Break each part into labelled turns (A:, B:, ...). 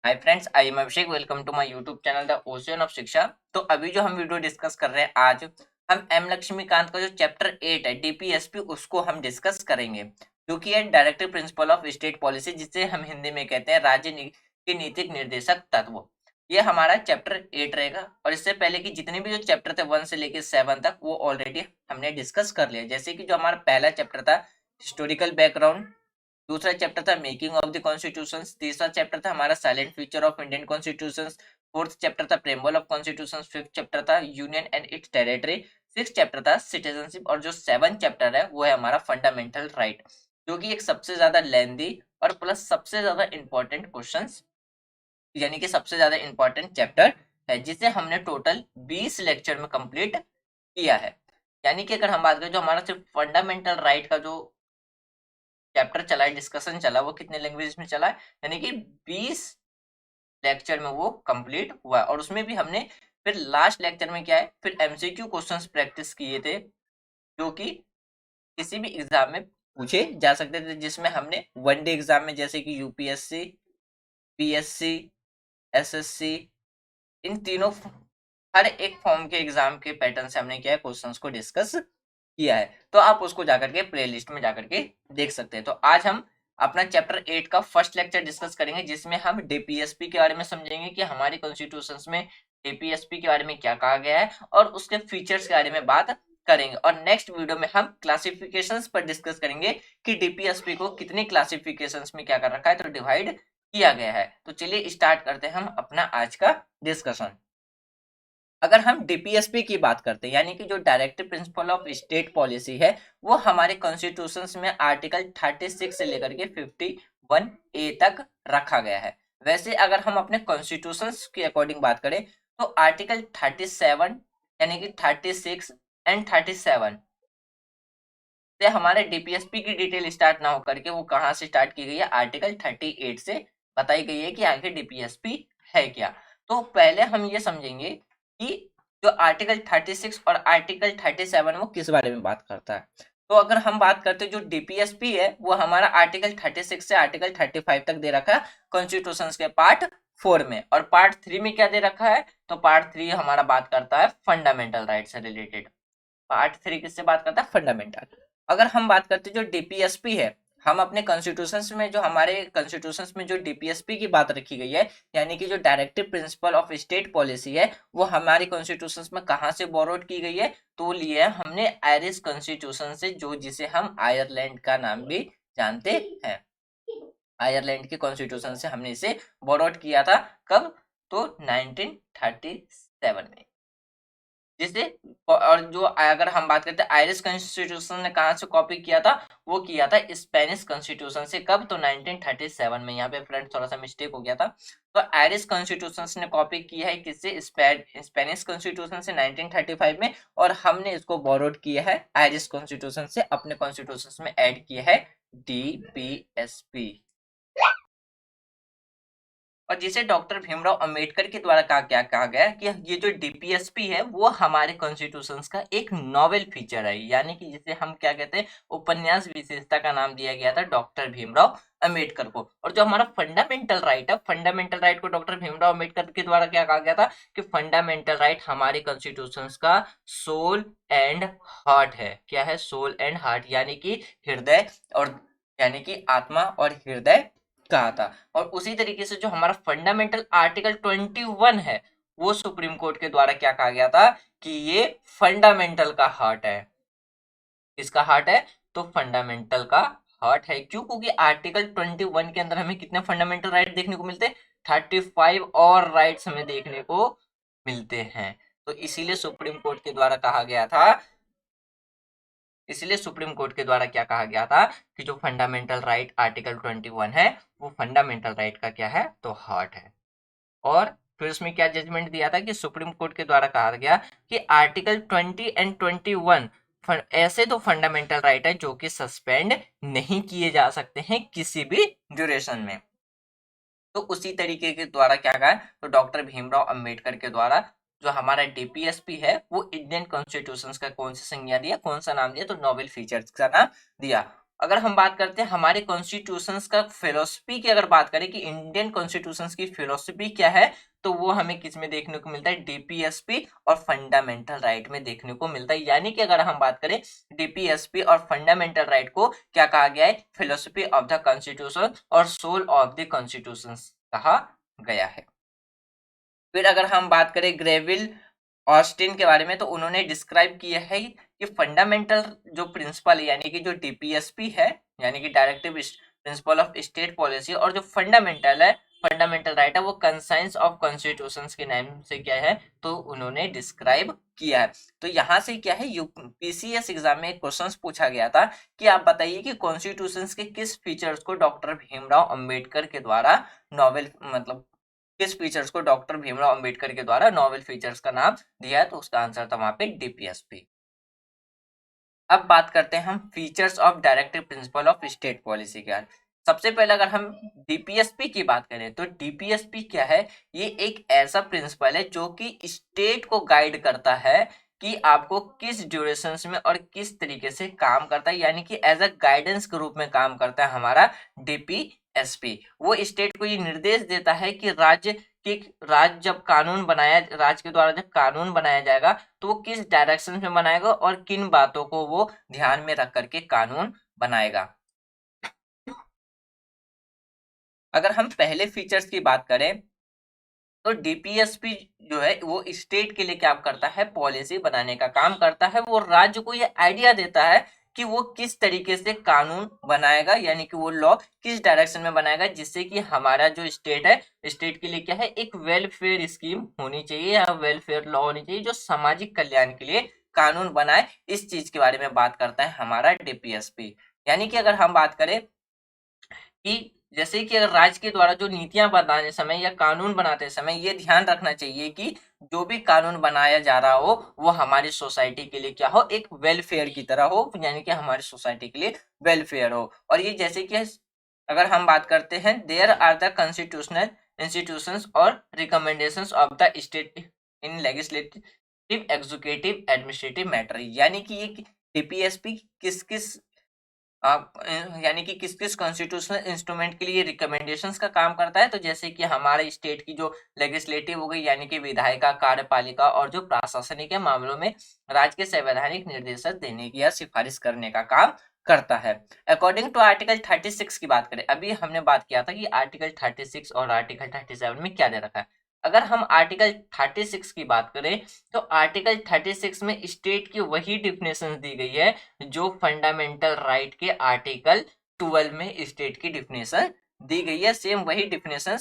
A: Hi friends, I am Abhishek. Welcome to my YouTube channel the ocean of Shiksha. तो अभी जो हम वीडियो डिस्कस कर रहे हैं, आज हम एम लक्ष्मीकांत का जो चैप्टर 8 है डीपीएसपी, उसको हम डिस्कस करेंगे, जो कि है directive principle of state policy, जिसे हम हिंदी में कहते हैं राज्य के नीतिक निर्देशक तत्व। ये हमारा चैप्टर 8 रहेगा। और इससे पहले कि जितने भी जो चैप्टर थे 1 से लेकर 7 तक, वो ऑलरेडी हमने डिस्कस कर लिया। जैसे कि जो हमारा पहला चैप्टर था हिस्टोरिकल बैकग्राउंड, दूसरा चैप्टर था मेकिंग ऑफ द कॉन्स्टिट्यूशन, तीसरा चैप्टर था हमारा salient feature of Indian constitution, fourth chapter था preamble of constitution, fifth chapter था union and its territory, six chapter था सिटीजनशिप, और जो सेवन चैप्टर है वो है हमारा फंडामेंटल राइट, जो कि एक सबसे ज्यादा लेंदी और प्लस सबसे ज्यादा इंपॉर्टेंट क्वेश्चन, यानी कि सबसे ज्यादा इंपॉर्टेंट चैप्टर है, जिसे हमने टोटल 20 लेक्चर में कंप्लीट किया है। यानी कि अगर हम बात करें, जो हमारा सिर्फ फंडामेंटल राइट का जो चैप्टर चला है, डिस्कशन चला, वो कितने लैंग्वेज में चला है, यानी कि 20 लेक्चर में वो कंप्लीट हुआ। और उसमें भी हमने फिर लास्ट लेक्चर में क्या है, फिर एमसीक्यू क्वेश्चंस प्रैक्टिस किए थे, जो कि किसी भी एग्जाम में पूछे जा सकते थे, जिसमें हमने वनडे एग्जाम में जैसे कि यूपीएससी, पीएससी, एसएससी, इन तीनों हर एक फॉर्म के एग्जाम के पैटर्न से हमने क्या है, क्वेश्चंस को डिस्कस किया है। तो आप उसको जाकर के प्ले लिस्ट में जाकर के देख सकते हैं। तो आज हम अपना चैप्टर 8 का फर्स्ट लेक्चर डिस्कस करेंगे, जिसमें हम डीपीएसपी के बारे में समझेंगे कि हमारी कॉन्स्टिट्यूशन में डीपीएसपी के बारे में क्या कहा गया है, और उसके फीचर्स के बारे में बात करेंगे। और नेक्स्ट वीडियो में हम क्लासिफिकेशंस पर डिस्कस करेंगे कि डीपीएसपी को कितने क्लासिफिकेशंस में क्या कर रखा है, तो डिवाइड किया गया है। तो चलिए स्टार्ट करते हैं हम अपना आज का डिस्कशन। अगर हम डीपीएसपी की बात करते हैं, यानी कि जो directive principle of state policy है, वो हमारे कॉन्स्टिट्यूशन में आर्टिकल 36 से लेकर के 51 ए तक रखा गया है। वैसे अगर हम अपने कॉन्स्टिट्यूशन के अकॉर्डिंग बात करें, तो आर्टिकल 37, यानी कि 36 एंड 37 से हमारे डीपीएसपी की डिटेल स्टार्ट ना होकर के वो कहाँ से स्टार्ट की गई है, आर्टिकल 38 से बताई गई है कि आखिर डीपीएसपी है क्या। तो पहले हम ये समझेंगे कि जो आर्टिकल 36 और आर्टिकल 37 वो किस बारे में बात करता है। तो अगर हम बात करते हैं, जो डीपीएसपी है वो हमारा आर्टिकल 36 से आर्टिकल 35 तक दे रखा है कॉन्स्टिट्यूशन के पार्ट 4 में। और पार्ट 3 में क्या दे रखा है, तो पार्ट 3 हमारा बात करता है फंडामेंटल राइट से रिलेटेड। पार्ट 3 किससे बात करता है, फंडामेंटल। अगर हम बात करते हैं जो डीपीएसपी है, हम अपने कॉन्स्टिट्यूशन में, जो हमारे कॉन्स्टिट्यूशन में जो डीपीएसपी की बात रखी गई है, यानी कि जो directive principle of state policy है, वो हमारी कॉन्स्टिट्यूशन में कहाँ से बोरोड की गई है, तो लिया है हमने आयरिश कॉन्स्टिट्यूशन से, जो जिसे हम आयरलैंड का नाम भी जानते हैं। आयरलैंड के कॉन्स्टिट्यूशन से हमने इसे बोरोड किया था। कब, तो 1937 में। जिसे, और जो अगर हम बात करते हैं आयरिश कॉन्स्टिट्यूशन ने कहा से कॉपी किया था, वो किया था स्पेनिश कॉन्स्टिट्यूशन से। कब, तो 1937 में। यहाँ पे फ्रेंड थोड़ा सा मिस्टेक हो गया था। तो आयरिश कॉन्स्टिट्यूशन ने कॉपी किया है किससे, स्पेनिश कॉन्स्टिट्यूशन से 1935 में, और हमने इसको बोरोड किया है आयरिश कॉन्स्टिट्यूशन से, अपने कॉन्स्टिट्यूशन में ऐड किया है डीपीएसपी। और जिसे डॉक्टर भीमराव अंबेडकर के द्वारा क्या कहा गया कि ये जो डीपीएसपी है वो हमारे कॉन्स्टिट्यूशन का एक नॉवेल फीचर है, यानी कि जिसे हम क्या कहते हैं, उपन्यास विशेषता का नाम दिया गया था डॉक्टर भीमराव अंबेडकर को। और जो हमारा फंडामेंटल राइट है, फंडामेंटल राइट को डॉक्टर भीमराव अंबेडकर के द्वारा क्या कहा गया था कि फंडामेंटल राइट हमारे कॉन्स्टिट्यूशन का सोल एंड हार्ट है। क्या है, सोल एंड हार्ट, यानी कि हृदय और, यानी कि आत्मा और हृदय कहा था। और उसी तरीके से जो हमारा फंडामेंटल आर्टिकल 21 है, वो सुप्रीम कोर्ट के द्वारा क्या कहा गया था कि ये फंडामेंटल का हार्ट है। किसका हार्ट है, तो फंडामेंटल का हार्ट है। क्यों, क्योंकि आर्टिकल 21 के अंदर हमें कितने फंडामेंटल राइट देखने को मिलते हैं, 35 और राइट्स हमें देखने को मिलते हैं। तो इसीलिए सुप्रीम कोर्ट के द्वारा कहा गया था, इसलिए सुप्रीम कोर्ट के द्वारा क्या कहा गया था कि जो फंडामेंटल राइट आर्टिकल 21 है, वो फंडामेंटल राइट का क्या है, तो हार्ट है। और फिर उसमें क्या जजमेंट दिया था कि सुप्रीम कोर्ट के द्वारा कहा गया कि आर्टिकल 20 एंड 21 ऐसे तो फंडामेंटल राइट है जो कि सस्पेंड नहीं किए जा सकते हैं किसी भी ड्यूरेशन में। तो उसी तरीके के द्वारा क्या कहा, तो डॉक्टर भीमराव अंबेडकर के द्वारा जो हमारा डीपीएसपी है, वो इंडियन कॉन्स्टिट्यूशन का कौन सा संज्ञा दिया, कौन सा नाम दिया, तो नोबेल फीचर्स का नाम दिया। अगर हम बात करते हैं हमारे कॉन्स्टिट्यूशंस का फिलोसफी की, अगर बात करें कि इंडियन कॉन्स्टिट्यूशंस की फिलोसफी क्या है, तो वो हमें किस में देखने को मिलता है, डीपीएसपी और फंडामेंटल राइट में देखने को मिलता है। यानी कि अगर हम बात करें डीपीएसपी और फंडामेंटल राइट को क्या कहा गया है, फिलोसफी ऑफ द कॉन्स्टिट्यूशन और सोल ऑफ द कॉन्स्टिट्यूशन कहा गया है। फिर अगर हम बात करें ग्रेविल ऑस्टिन के बारे में, तो उन्होंने डिस्क्राइब किया है कि फंडामेंटल जो प्रिंसिपल है यानी कि जो डीपीएसपी है यानी कि directive principle of state policy, और जो फंडामेंटल है, फंडामेंटल राइट है, वो कंसाइंस ऑफ कॉन्स्टिट्यूशंस के नाम से क्या है, तो उन्होंने डिस्क्राइब किया है। तो यहाँ से क्या है, यूपीसीएस एग्जाम में एक क्वेश्चन पूछा गया था कि आप बताइए कि कॉन्स्टिट्यूशंस के किस फीचर्स को डॉक्टर भीमराव अंबेडकर के द्वारा नॉवेल, मतलब किस फीचर्स को डॉक्टर भीमराव अंबेडकर के द्वारा नॉवेल फीचर्स का नाम दिया है, तो उसका आंसर था वहां पे डीपीएसपी। अब बात करते हैं हम features of directive principle of state policy के। सबसे पहले अगर हम डीपीएसपी की बात करें तो डीपीएसपी क्या है, ये एक ऐसा प्रिंसिपल है जो कि स्टेट को गाइड करता है कि आपको किस ड्यूरेशन में और किस तरीके से काम करता है, यानी कि एज अ गाइडेंस के रूप में काम करता है हमारा डीपीएसपी। वो स्टेट को ये निर्देश देता है कि राज्य जब कानून बनाया, राज्य के द्वारा जब कानून बनाया जाएगा तो वो किस डायरेक्शन में बनाएगा और किन बातों को वो ध्यान में रख करके कानून बनाएगा। अगर हम पहले फीचर्स की बात करें तो डीपीएसपी जो है वो स्टेट के लिए क्या करता है, पॉलिसी बनाने का काम करता है। वो राज्य को ये आइडिया देता है कि वो किस तरीके से कानून बनाएगा, यानी कि वो लॉ किस डायरेक्शन में बनाएगा, जिससे कि हमारा जो स्टेट है, स्टेट के लिए क्या है, एक वेलफेयर स्कीम होनी चाहिए या वेलफेयर लॉ होनी चाहिए जो सामाजिक कल्याण के लिए कानून बनाए। इस चीज के बारे में बात करता है हमारा डीपीएसपी। यानी कि अगर हम बात करें कि जैसे कि अगर राज्य के द्वारा जो नीतियां बनाने समय या कानून बनाते समय ये ध्यान रखना चाहिए कि जो भी कानून बनाया जा रहा हो वो हमारी सोसाइटी के लिए क्या हो, एक वेलफेयर की तरह हो, यानी कि हमारी सोसाइटी के लिए वेलफेयर हो। और ये जैसे कि अगर हम बात करते हैं there are the constitutional institutions और recommendations of the state in legislative executive administrative matter, यानी कि ये डीपीएसपी किस किस आप यानी कि किस किस कॉन्स्टिट्यूशनल इंस्ट्रूमेंट के लिए रिकमेंडेशंस का काम करता है। तो जैसे कि हमारे स्टेट की जो लेजिस्लेटिव हो गई यानी कि विधायिका, कार्यपालिका, और जो प्रशासनिक मामलों में राज्य के संवैधानिक निर्देश देने की या सिफारिश करने का काम करता है। अकॉर्डिंग टू आर्टिकल 36 की बात करें, अभी हमने बात किया था कि आर्टिकल 36 और आर्टिकल 37 में क्या दे रखा है। अगर हम आर्टिकल 36 की बात करें तो आर्टिकल 36 में स्टेट की वही डिफिनेशन दी गई है जो फंडामेंटल राइट के आर्टिकल 12 में स्टेट की डिफिनेशन दी गई है। सेम वही डिफिनेशन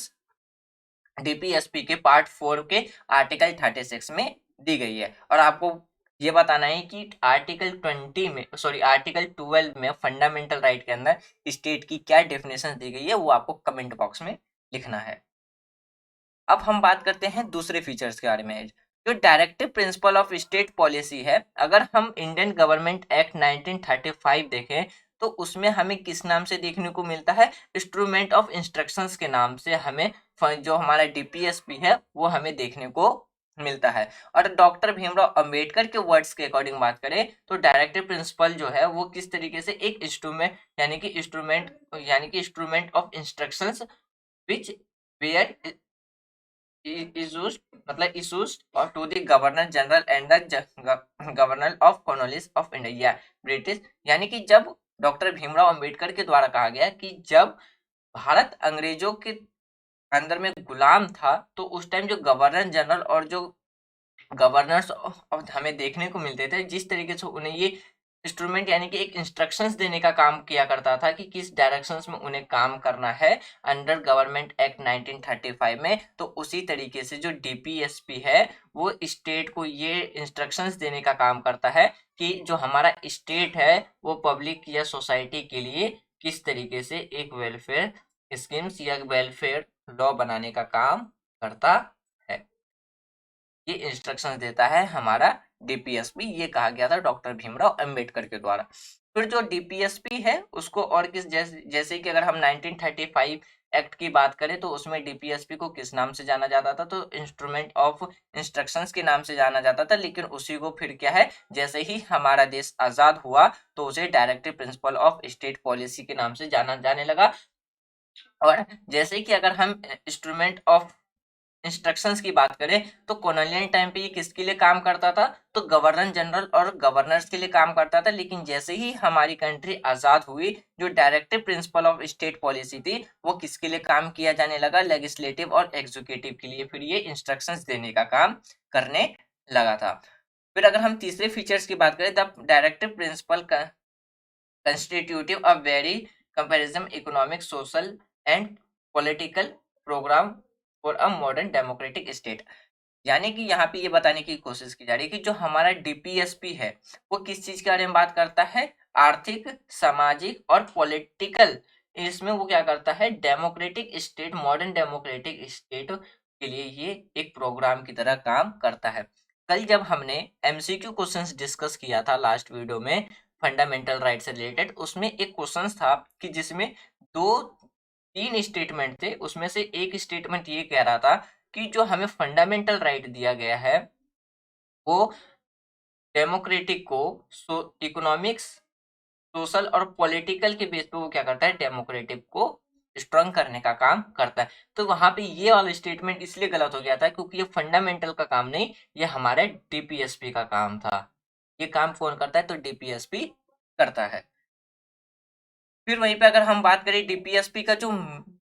A: डीपीएसपी के पार्ट 4 के आर्टिकल 36 में दी गई है। और आपको ये बताना है कि आर्टिकल 20 में, सॉरी आर्टिकल 12 में फंडामेंटल राइट के अंदर स्टेट की क्या डेफिनेशन दी गई है, वो आपको कमेंट बॉक्स में लिखना है। अब हम बात करते हैं दूसरे फीचर्स के बारे में। जो directive principle of state policy है, अगर हम इंडियन गवर्नमेंट एक्ट 1935 देखें तो उसमें हमें किस नाम से देखने को मिलता है, इंस्ट्रूमेंट ऑफ इंस्ट्रक्शंस के नाम से हमें जो हमारा डीपीएसपी है वो हमें देखने को मिलता है। और डॉक्टर भीमराव अंबेडकर के वर्ड्स के अकॉर्डिंग बात करें तो डायरेक्टिव प्रिंसिपल जो है वो किस तरीके से एक इंस्ट्रूमेंट यानी कि instrument of instructions which where issues मतलब issues और to the governor general and the governor of colonies of India British, यानी कि जब डॉक्टर भीमराव अंबेडकर के द्वारा कहा गया कि जब भारत अंग्रेजों के अंदर में गुलाम था तो उस टाइम जो गवर्नर जनरल और जो गवर्नर्स हमें देखने को मिलते थे, जिस तरीके से उन्हें ये इंस्ट्रूमेंट यानी कि एक इंस्ट्रक्शंस देने का काम किया करता था कि किस डायरेक्शंस में उन्हें काम करना है अंडर गवर्नमेंट एक्ट 1935 में, तो उसी तरीके से जो डीपीएसपी है वो स्टेट को ये इंस्ट्रक्शंस देने का काम करता है कि जो हमारा स्टेट है वो पब्लिक या सोसाइटी के लिए किस तरीके से एक वेलफेयर स्कीम्स या वेलफेयर लॉ बनाने का काम करता है। ये इंस्ट्रक्शंस देता है हमारा डीपीएसपी, ये कहा गया था डॉक्टर भीमराव अंबेडकर के द्वारा। फिर जो डीपीएसपी है उसको और किस जैसे कि अगर हम 1935 एक्ट की बात करें तो उसमें डीपीएसपी को किस नाम से जाना जाता था, तो इंस्ट्रूमेंट ऑफ इंस्ट्रक्शंस के नाम से जाना जाता था। लेकिन उसी को फिर क्या है, जैसे ही हमारा देश आजाद हुआ तो उसे directive principle of state policy के नाम से जाना जाने लगा। और जैसे कि अगर हम इंस्ट्रूमेंट ऑफ इंस्ट्रक्शंस की बात करें तो कॉलोनियल टाइम पे ये किसके लिए काम करता था, तो गवर्नर जनरल और गवर्नर्स के लिए काम करता था। लेकिन जैसे ही हमारी कंट्री आजाद हुई, जो directive principle of state policy थी वो किसके लिए काम किया जाने लगा, लेजिस्लेटिव और एग्जीक्यूटिव के लिए फिर ये इंस्ट्रक्शंस देने का काम करने लगा था। फिर अगर हम तीसरे फीचर्स की बात करें, the directive principle constitutive a very comparison economic, social and political program for a modern democratic state। यानी कि यहाँ पे ये बताने की कोशिश की जा रही है कि जो हमारा डीपीएसपी है वो किस चीज के बारे में बात करता है, आर्थिक, सामाजिक और पॉलिटिकल, इसमें वो क्या करता है, democratic state, modern democratic state के लिए ये एक प्रोग्राम की तरह काम करता है। कल जब हमने एमसीक्यू क्वेश्चंस डिस्कस किया था लास्ट वीडियो में फंडामेंटल राइट से रिलेटेड, उसमें एक क्वेश्चन था कि जिसमें दो तीन स्टेटमेंट थे, उसमें से एक स्टेटमेंट ये कह रहा था कि जो हमें फंडामेंटल राइट दिया गया है वो डेमोक्रेटिक को इकोनॉमिक्स, सोशल और पॉलिटिकल के बेस पे वो क्या करता है, डेमोक्रेटिक को स्ट्रांग करने का काम करता है। तो वहां पे ये वाला स्टेटमेंट इसलिए गलत हो गया था क्योंकि ये फंडामेंटल का काम नहीं, ये हमारे डीपीएसपी का काम था। ये काम कौन करता है, तो डीपीएसपी करता है। फिर वहीं पे अगर हम बात करें डीपीएसपी का जो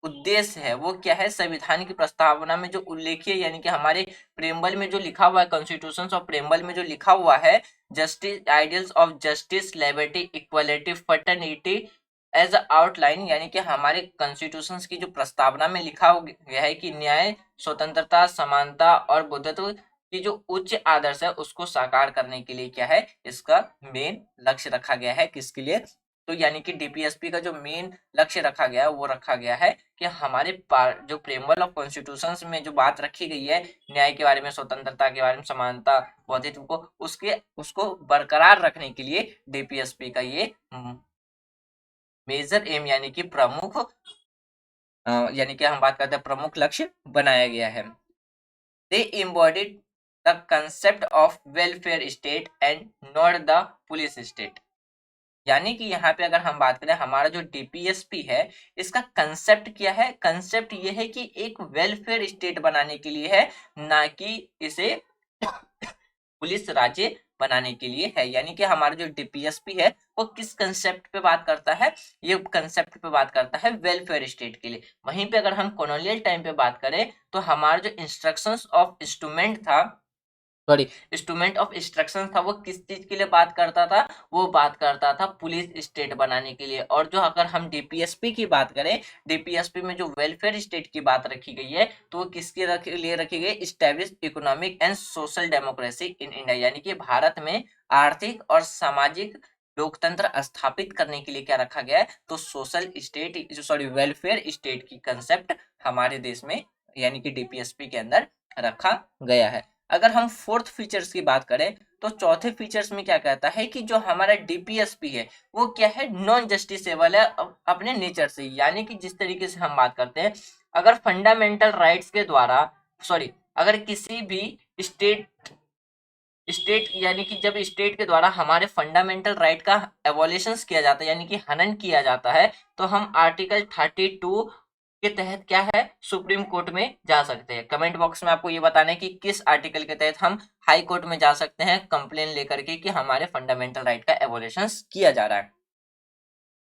A: उद्देश्य है वो क्या है, संविधान की प्रस्तावना में जो उल्लेखीय यानी कि हमारे प्रेम्बल में जो लिखा हुआ है, कॉन्स्टिट्यूशन ऑफ प्रेम्बल में जो लिखा हुआ है, justice, ideals of justice, liberty, equality, fraternity as outline, यानी कि हमारे कॉन्स्टिट्यूशन की जो प्रस्तावना में लिखा गया है कि न्याय, स्वतंत्रता, समानता और बुद्धत्व की जो उच्च आदर्श है उसको साकार करने के लिए क्या है, इसका मेन लक्ष्य रखा गया है, किसके लिए, तो यानी कि डीपीएसपी का जो मेन लक्ष्य रखा गया है वो रखा गया है कि हमारे जो प्रेम्बल ऑफ कॉन्स्टिट्यूशंस में जो बात रखी गई है न्याय के बारे में, स्वतंत्रता के बारे में, समानता, बौद्धित्व को, उसको बरकरार रखने के लिए डीपीएसपी का ये मेजर एम यानी कि प्रमुख यानी कि हम बात करते हैं प्रमुख लक्ष्य बनाया गया है। दे embodied the concept of welfare state and not the police state। यानी कि यहाँ पे अगर हम बात करें हमारा जो डीपीएसपी है इसका कंसेप्ट क्या है, कंसेप्ट ये है कि एक वेलफेयर स्टेट बनाने के लिए है, ना कि इसे पुलिस राज्य बनाने के लिए है। यानी कि हमारा जो डीपीएसपी है वो किस कंसेप्ट पे बात करता है, ये कंसेप्ट पे बात करता है वेलफेयर स्टेट के लिए। वहीं पे अगर हम कॉलोनियल टाइम पे बात करें तो हमारा जो इंस्ट्रक्शंस ऑफ इंस्ट्रूमेंट था, सॉरी, इंस्ट्रूमेंट ऑफ इंस्ट्रक्शन था, वो किस चीज के लिए बात करता था, वो बात करता था पुलिस स्टेट बनाने के लिए। और जो अगर हम डीपीएसपी की बात करें, डीपीएसपी में जो वेलफेयर स्टेट की बात रखी गई है तो वो किसके लिए रखी गई, establish economic and social democracy in India, यानी कि भारत में आर्थिक और सामाजिक लोकतंत्र स्थापित करने के लिए क्या रखा गया है, तो social state, sorry, welfare state की कंसेप्ट हमारे देश में यानी कि डीपीएसपी के अंदर रखा गया है। अगर हम फोर्थ फीचर्स की बात करें तो चौथे फीचर्स में क्या कहता है कि जो हमारा डीपीएसपी है वो क्या है, नॉन जस्टिसेबल है अपने नेचर से। यानी कि जिस तरीके से हम बात करते हैं, अगर फंडामेंटल राइट्स के द्वारा, सॉरी, अगर किसी भी स्टेट यानी कि जब स्टेट के द्वारा हमारे फंडामेंटल राइट का एवोल्यूशन किया जाता है यानी कि हनन किया जाता है, तो हम आर्टिकल 32 के तहत क्या है, सुप्रीम कोर्ट में जा सकते हैं। कमेंट बॉक्स में आपको ये बताना है कि किस आर्टिकल के तहत हम हाई कोर्ट में जा सकते हैं कंप्लेन लेकर के कि हमारे फंडामेंटल राइट का एवोल्यूशन किया जा रहा है।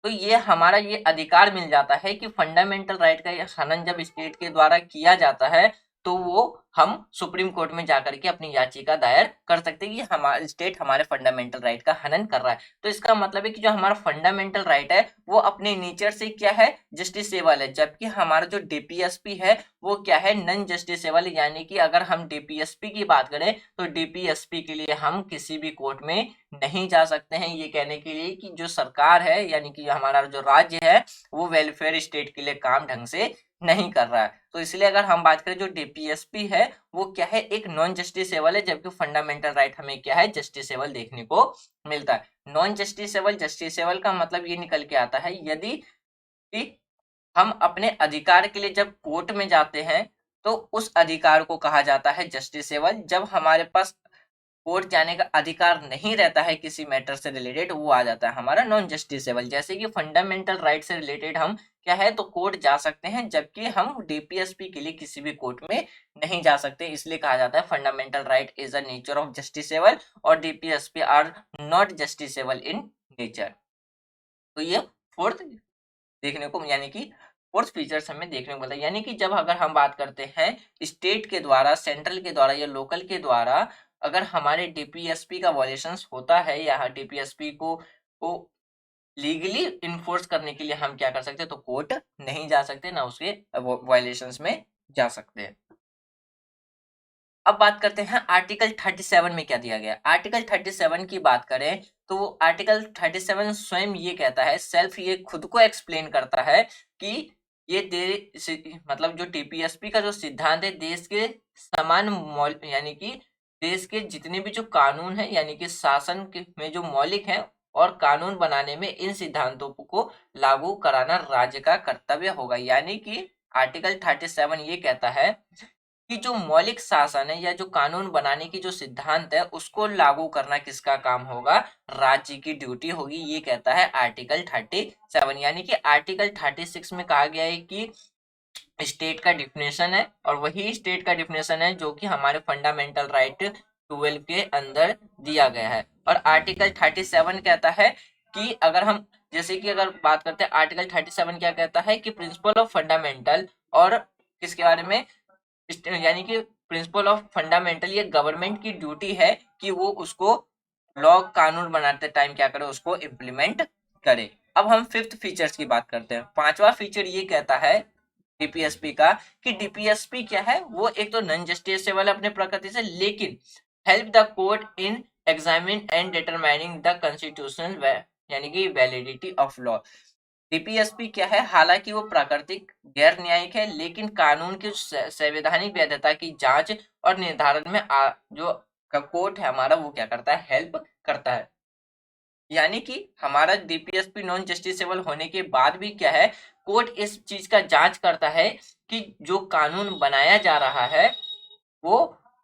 A: तो ये हमारा ये अधिकार मिल जाता है कि फंडामेंटल राइट का ये हनन जब स्टेट के द्वारा किया जाता है तो वो हम सुप्रीम कोर्ट में जाकर के अपनी याचिका दायर कर सकते हैं कि हमारा स्टेट हमारे फंडामेंटल राइट का हनन कर रहा है। तो इसका मतलब है कि जो हमारा फंडामेंटल राइट है वो अपने नेचर से क्या है, जस्टिसेबल है, जबकि हमारा जो डीपीएसपी है वो क्या है, नॉन जस्टिसेबल। यानी कि अगर हम डीपीएसपी की बात करें तो डीपीएसपी के लिए हम किसी भी कोर्ट में नहीं जा सकते हैं, ये कहने के लिए कि जो सरकार है यानी कि हमारा जो राज्य है वो वेलफेयर स्टेट के लिए काम ढंग से नहीं कर रहा है। तो इसलिए अगर हम बात करें जो डीपीएसपी है वो क्या है, एक नॉन जस्टिसेबल है, जबकि फंडामेंटल राइट हमें क्या है, जस्टिसेबल देखने को मिलता है। नॉन जस्टिसेबल, जस्टिसेबल का मतलब ये निकल के आता है यदि हम अपने अधिकार के लिए जब कोर्ट में जाते हैं तो उस अधिकार को कहा जाता है जस्टिसेबल। जब हमारे पास कोर्ट जाने का अधिकार नहीं रहता है किसी मैटर से रिलेटेड, वो आ जाता है हमारा नॉन जस्टिसेबल। जैसे कि फंडामेंटल राइट से रिलेटेड हम क्या है तो कोर्ट जा सकते हैं, जबकि हम डीपीएसपी के लिए किसी भी कोर्ट में नहीं जा सकते, इसलिए कहा जाता है fundamental right is a nature of justiciable और DPSP are not justiciable in nature. तो ये फोर्थ देखने को यानी कि फोर्थ फीचर्स हमें देखने को मिलता है। यानी कि जब अगर हम बात करते हैं स्टेट के द्वारा, सेंट्रल के द्वारा या लोकल के द्वारा अगर हमारे डीपीएसपी का वायलेशंस होता है या डीपीएसपी को लीगली इन्फोर्स करने के लिए हम क्या कर सकते हैं तो कोर्ट नहीं जा सकते, ना उसके वायलेशंस में जा सकते हैं। अब बात करते हैं आर्टिकल 37 में क्या दिया गया। आर्टिकल 37 की बात करें तो वो आर्टिकल 37 स्वयं ये कहता है, सेल्फ ये खुद को एक्सप्लेन करता है कि ये मतलब जो टीपीएसपी का जो सिद्धांत है देश के समान यानी कि देश के जितने भी जो कानून है यानी कि शासन में जो मौलिक है और कानून बनाने में इन सिद्धांतों को लागू कराना राज्य का कर्तव्य होगा। यानी कि आर्टिकल 37 ये कहता है कि जो मौलिक शासन है या जो कानून बनाने की जो सिद्धांत है उसको लागू करना किसका काम होगा, राज्य की ड्यूटी होगी, ये कहता है आर्टिकल 37। यानी कि आर्टिकल 36 में कहा गया है कि स्टेट का डिफिनेशन है और वही स्टेट का डिफिनेशन है जो कि हमारे फंडामेंटल राइट 12 के अंदर दिया गया है। और आर्टिकल 37 कहता है कि अगर हम जैसे कि अगर बात करते हैं आर्टिकल 37 क्या कहता है कि प्रिंसिपल ऑफ फंडामेंटल और किसके बारे में, यानी कि प्रिंसिपल ऑफ फंडामेंटल ये गवर्नमेंट की ड्यूटी है कि वो उसको लॉ कानून बनाते टाइम क्या करे उसको इम्प्लीमेंट करे। अब हम फिफ्थ फीचर्स की बात करते हैं। पांचवा फीचर ये कहता है डीपीएसपी का कि डीपीएसपी क्या है, वो एक तो नॉन जस्टिसेबल है अपने प्रकृति से, लेकिन help the court in examine and determining the constitutional यानी कि वैलिडिटी ऑफ लॉ। डीपीएसपी क्या है, हालांकि वो प्राकृतिक गैर न्यायिक है लेकिन कानून की संवैधानिक वैधता की जांच और निर्धारण में जो कोर्ट है हमारा वो क्या करता है, हेल्प करता है। यानी कि हमारा डीपीएसपी नॉन जस्टिसेबल होने के बाद भी क्या है, कोर्ट इस चीज का जांच करता है कि जो कानून बनाया जा रहा है वो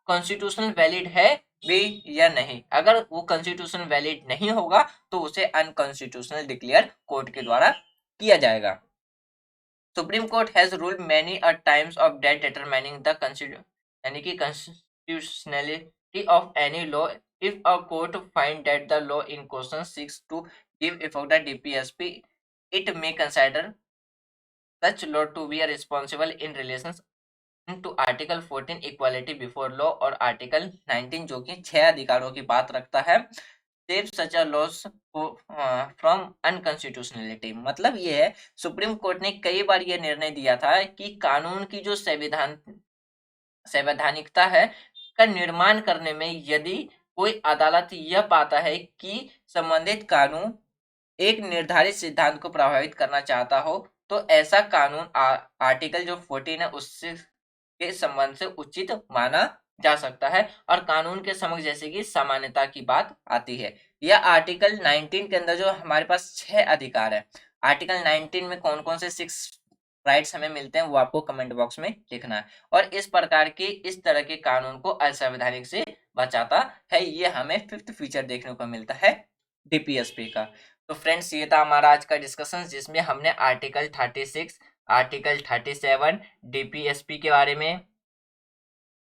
A: कॉन्स्टिट्यूशनल वैलिड है भी या नहीं। अगर वो कॉन्स्टिट्यूशनल वैलिड नहीं होगा तो उसे अनकॉन्स्टिट्यूशनल डिक्लेयर कोर्ट के द्वारा किया जाएगा। Supreme Court has ruled many a times of date determining the यानी कि constitutionality of any law. If a court find that the law in question seeks to give effect to DPSP, it may consider such law to be responsible in relation to article 14 equality before law और article 19 जो कि 6 अधिकारों की बात रखता है, save such a laws from unconstitutionality. मतलब ये है सुप्रीम कोर्ट ने कई बार ये निर्णय दिया था कि कानून की जो संवैधानिकता है का निर्माण करने में यदि कोई अदालत यह पाता है कि संबंधित कानून एक निर्धारित सिद्धांत को प्रभावित करना चाहता हो तो ऐसा कानून आर्टिकल जो 14 है उससे के संबंध से उचित माना जा सकता है और कानून के समक्ष जैसे कि सामान्यता की बात आती है। यह आर्टिकल 19 के अंदर जो हमारे पास 6 अधिकार है, आर्टिकल 19 में कौन कौन से 6 राइट्स हमें मिलते हैं वो आपको कमेंट बॉक्स में लिखना है। और इस प्रकार के इस तरह के कानून को असंवैधानिक से बचाता है, ये हमें फिफ्थ फीचर देखने को मिलता है डीपीएसपी का। तो फ्रेंड्स ये था हमारा आज का डिस्कशन जिसमें हमने आर्टिकल 36, आर्टिकल 37 डीपीएसपी के बारे में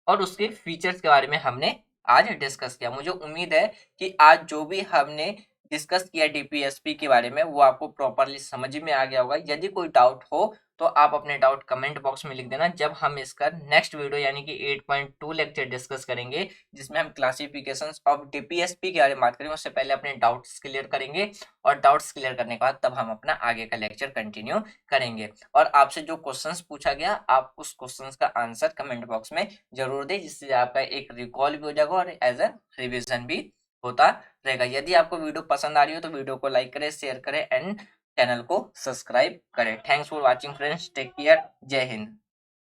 A: और उसके फीचर्स के बारे में हमने आज डिस्कस किया। मुझे उम्मीद है कि आज जो भी हमने डिस्कस किया डीपीएसपी के बारे में वो आपको प्रॉपरली समझ में आ गया होगा। यदि कोई डाउट हो तो आप अपने डाउट कमेंट बॉक्स में लिख देना। जब हम इसका नेक्स्ट वीडियो यानी कि 8.2 लेक्चर डिस्कस करेंगे जिसमें हम क्लासिफिकेशंस ऑफ डीपीएसपी के बारे में बात करेंगे, उससे पहले अपने डाउट्स क्लियर करेंगे और डाउट्स क्लियर करने के बाद तब हम अपना आगे का लेक्चर कंटिन्यू करेंगे। और आपसे जो क्वेश्चंस पूछा गया आप उस क्वेश्चंस का आंसर कमेंट बॉक्स में जरूर दें, जिससे आपका एक रिकॉल भी हो जाएगा और एज अ रिविजन भी होता रहेगा। यदि आपको वीडियो पसंद आ रही हो तो वीडियो को लाइक करें, शेयर करें एंड चैनल को सब्सक्राइब करें। Thanks for watching friends, take care, जय हिंद।